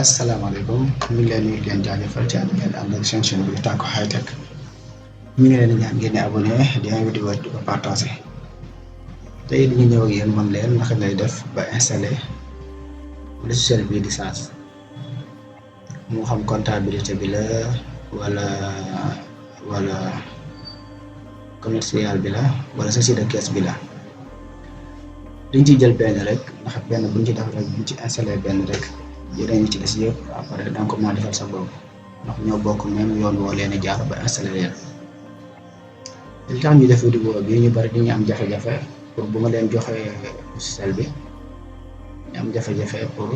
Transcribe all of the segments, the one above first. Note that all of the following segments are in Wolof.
asalaamaaleykum ñu ngi leen di leen jaajëfal ci ànd ngeen ànd ak seen chaîne bi Tacko High Tech ñu ngi leen di ñaan ngeen di abonné di vidéo di ko partagé tey dañu ñëw ak yéen man leen naka ngay def ba installé logiciel bii di SaaS moo xam comptabilité bi la wala commercial bi la wala société de caisse bi la dañ ciy jël benn rek ndax benn buñ ci def rek buñ ci installé benn rek yeneen ñi ci des yëpp après da nga ko mën a defal sa bopp ndax ñoo bokk même yoon woo leen a jaar ba installé leen li tax ñu def vidéo bi ñu bari dañuy am jafe-jafe pour bu ma leen joxee logiciel bi ñu am jafe-jafe pour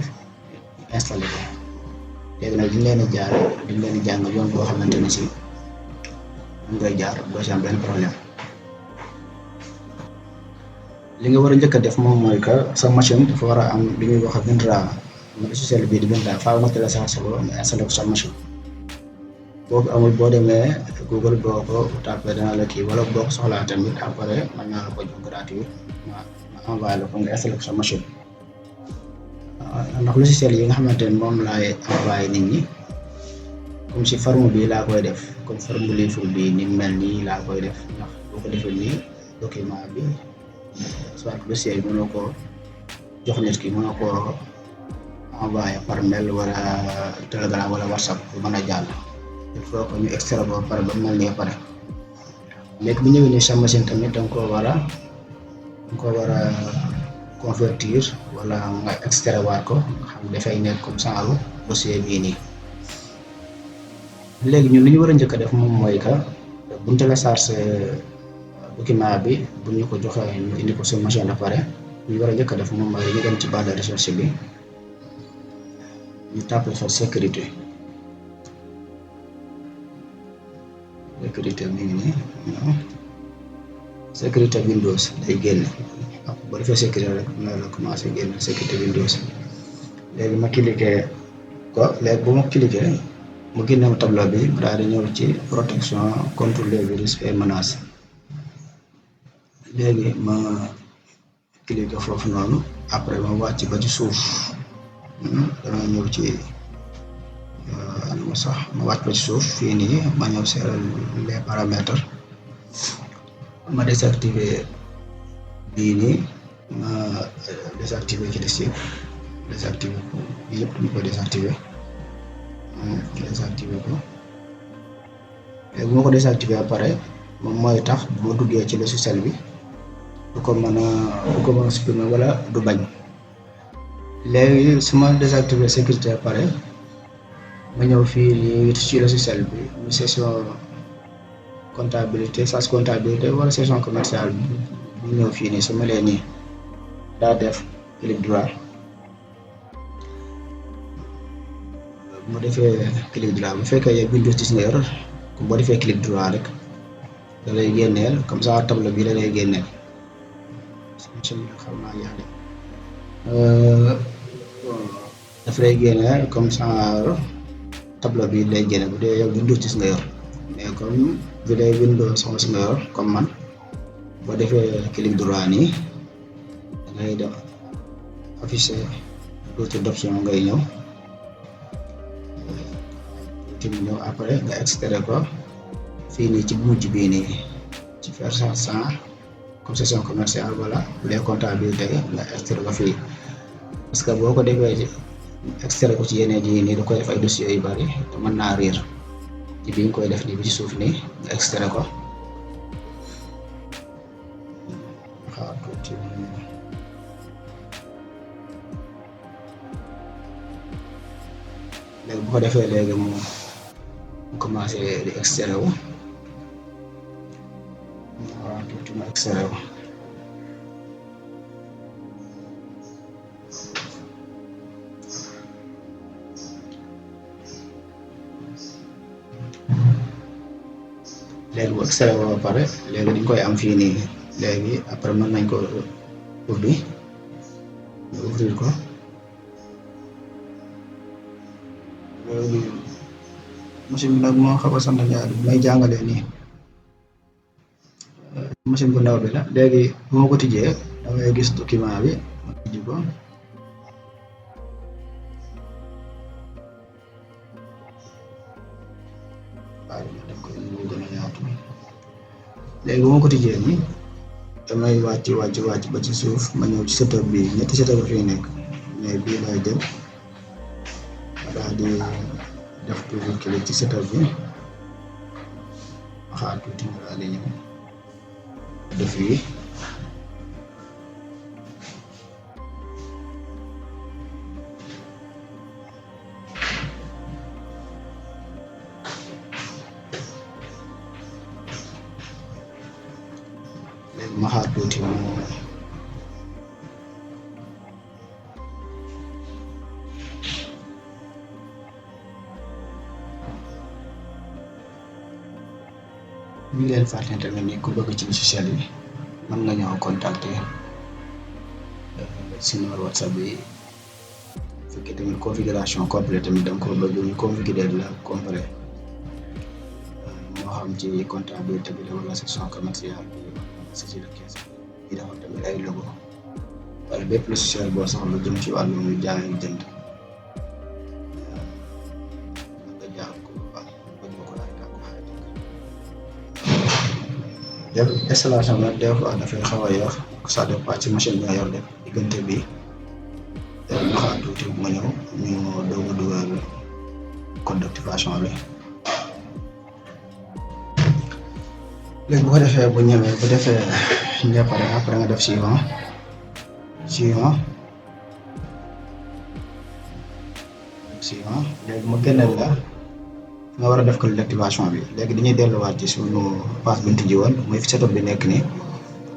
installé ko léegi nag diñ leen di jàngal yoon boo xamante ne si mu ngay jaar doo ci am benn problème. li nga war a njëkk a def moom mooy que sa machine dafa war a am li ñuy wax WinRAR logiciel bii di WinRAR faaw nga téléchargé ko nga installé ko sa machine boo ko amul boo demee Google boo ko tapé dana la kii wala boo ko soxlaa tamit après mën naa la ko jox gratuit ma envoyé la ko nga installé ko sa machine ndax logiciel yi nga xamante ne moom laay envoyé nit ñi comme si forme bi laa koy def comme forme livre bi ni mel nii laa koy def ndax boo ko defee nii document bi soit dossier bi mënoo ko jox nit ki mënoo ko envoyé par mail wala telegram wala whatsapp bu mën a jàll il faut que ñu extraire ba pare ba mel nii pare léegi bu ñëwee nii sa machine tamit danga ko war a convertir wala nga extraire waat ko nga xam dafay nekk comme genre dossier bii nii léegi ñun li ñu war a njëkk a def moom mooy que buñ téléchargé document bi bu ñu ko joxee ñu indi ko suñu machine ba pare ñu war a njëkk a def moom mooy ñu dem ci barre de recherche bi ñu tàppe fa sécurité mi ngi nii sécurité Windows day génn boo defee sécurité rek na la commencé génn sécurité Windows léegi ma cliqué ko léegi bu ma cliqué mu génne ma tableau bi mu daal di ñëw ci protection contre les virus et menaces léegi ma cliqué foofu noonu après ma wàcc ba ci suuf dama ñëw ci ma wàcc ba ci suuf fii nii ma ñëw si les paramètres ma désactivé bii nii ma désactivé ci des yëpp désactivé ko yëpp ñu ko désactivé ko léegi bu ma ko désactivé ba pare moom mooy tax bu ma duggee ci logiciel bi du ko mën a supprimer wala du bañ léegi su ma désactivé sécurité ba pare ma ñëw fii nii ci logiciel bi mu session comptabilité SaaS comptabilité wala session commerciale bi mu ñëw fii nii su ma lee nii daa def clic droit bu ma defee clic droit bu fekkee yow Windows 10 nga yor boo defee clic droit rek da lay génneel comme ça tableau bi da lay génneel xam naa yàlla daf lay génneel comme ça tableau bi lay génne bu dee yow Windows 10 nga yor mais comme bu dee Windows 11 nga yor comme man boo defee clic droit nii da ngay def affiché outil d'option ngay ñëw après nga extraire ko fii nii ci mujj bii nii ci version 100 comme session commerciale wala bu dee comptabilité nga extraire ko fii parce que boo ko defee extraire ko ci yeneen yi nii da koy def ay dossiers yu bari te mën naa réer ci bi nga koy def nii bi ci suuf nii nga extraire ko xaar tuuti léegi bu ko defee léegi mu commencé di extraire wu waaw tuuti ma extraire wu léegi bu extraire wu ba pare léegi dañ koy am fii nii léegi après mën nañ ko ubbi ñu ouvrir ko léegi machine bi nag moo xaw a sant ñaar bi may jàngalee nii machine bu ndaw bi la léegi bu ma ko tijjee damay gis document bi ma tijji ko waaye ma def ko mu gën a yaatu léegi bu ma ko tijjee nii damay wàcc ba ci suuf ma ñëw ci setup bi ñetti setup fi nekk mais bii lay jël ma daal di def toujours clic ci setup bi ma xaar tuuti ma daal di ñëw def yi léegi ma xaar tuuti mu ñu leen fàttali tamit ni ku bëgg ci logiciel yi mën nga ñëw contacter si numéro WhatsApp bi fekkee tamit configuration complète tamit da nga ko bëgg ñu configurer la complet moo xam ci comptabilité bi la wala section commerciale bi saisie de caisse bi defal tamit ay logo wala bépp logiciel boo soxla jëm ci wàllum jaay ak jënd nga jaar ko ak bañ ko laaj ak def installation nag des fois dafay xaw a yor ça dépend ci machine bi nga yor def diggante bi ma xaar tuuti ma ñëw ñu doog a dugal code d'activation bi léegi bu ko defee bu ñëwee bu defee njàppare après nga def suivant léegi mu génneel la nga war a def code d'activation bi léegi dañuy delluwaat ci suñu page bi ñu tijji woon muy fi setup bi nekk nii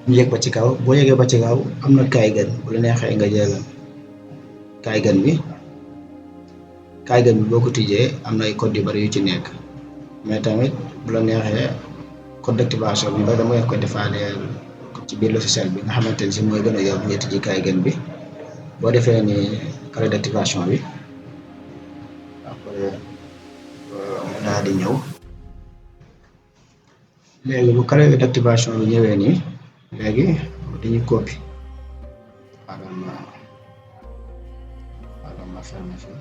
ñu yéeg ba ci kaw boo yéegee ba ci kaw am na kaay gan bu la neexee nga jël kaay gan bi boo ko tijjee am na ay code yu bari yu ci nekk mais tamit bu la neexee code d'activation bi ba dama ko defaale ci biir logiciel bi nga xamante ni si mooy gën a yomb nga tijji kaay gan bi boo defee ni code d'activation bi après mu daal di ñëw léegi bu code d'activation bi ñëwee nii léegi dañuy copy xaaral ma fermer fii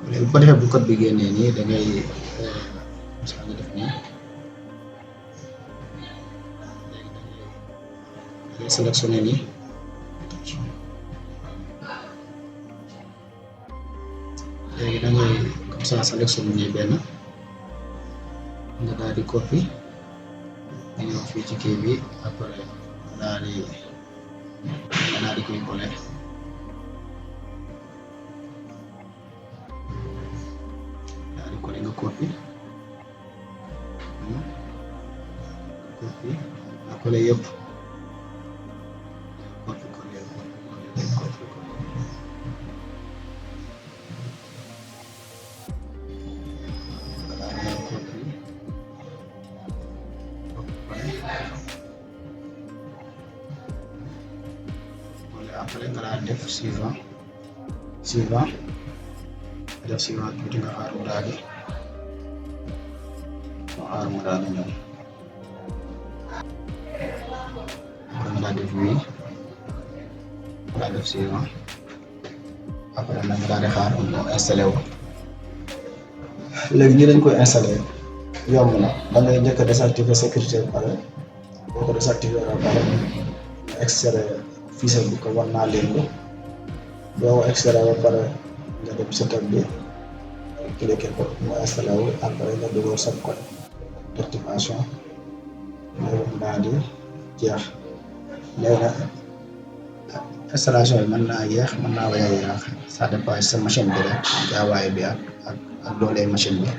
léegi bu ko defee bu code bi génnee nii da ngay nga def nii léegi da ngay sélectionné nii léegi da ngay comme ça sélectionné nii benn nga daal di copy nga ñëw fii ci kii bi après nga daal di koy coller nga copy nga coller yëpp copy après nga daal def suivant tuuti nga xaar mu daal di ñëw après nga daal def wii nga daal def suivant après nag nga daal di xaar mu installé wu léegi nii lañ koy installé yomb na da ngay njëkk a désactiver sécurité ba pare boo ko désactiver ba pare nga extraire fichier bi ko war naa leen ko boo ko extraire ba pare nga dem setup bi cliquer ko mu installé wu après nga dugal sa code d'activation léegi mu daal di jeex léegi nag installation bi mën naa yéex mën naa bañ a yéex ça dépend sa machine bi rek gaawaay bi ak doolee machine bi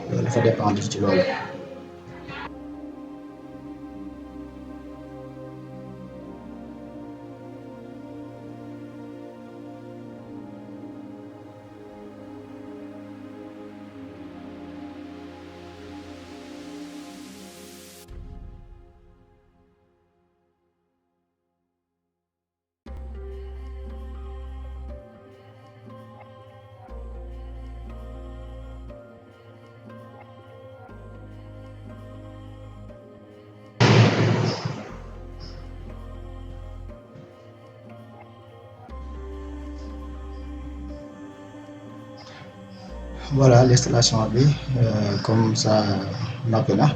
loolu dafa dépendre ci loolu. voilà l'installation bi comme ça noppi na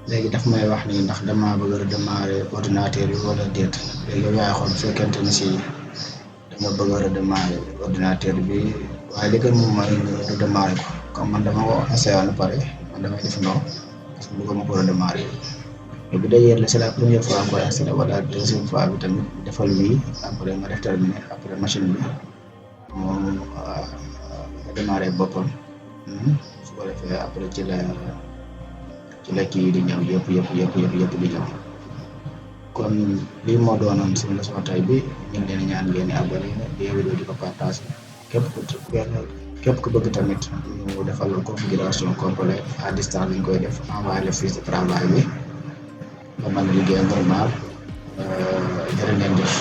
léegi daf may wax ni ndax dama bëgg a redémarrer ordinateur bi wala déet léegi yow yaay xool bu fekkente ni si dama bëgg a redémarrer ordinateur bi waaye li gën moom mooy redémarrer ko comme man dama ko essayé woon ba pare man damay def non parce que bëgguma ko redémarrer mais bu dee c'est la première fois nga koy installé wala deuxième fois bi tamit defal wii après nga def terminé après machine bi moom nga démarrer boppam su ko defee après ci la kii di ñëw yëpp di ñëw kon lii moo doonoon suñu leçon tey bi ñu ngi leen ñaan ngeen abonné vidéo di ko partage képp ku bëgg tamit ñu defal configuration complète à distance bi ñu koy def envoyé le fiche de travail bi nga mën a liggéey normal jërë ngeen jëf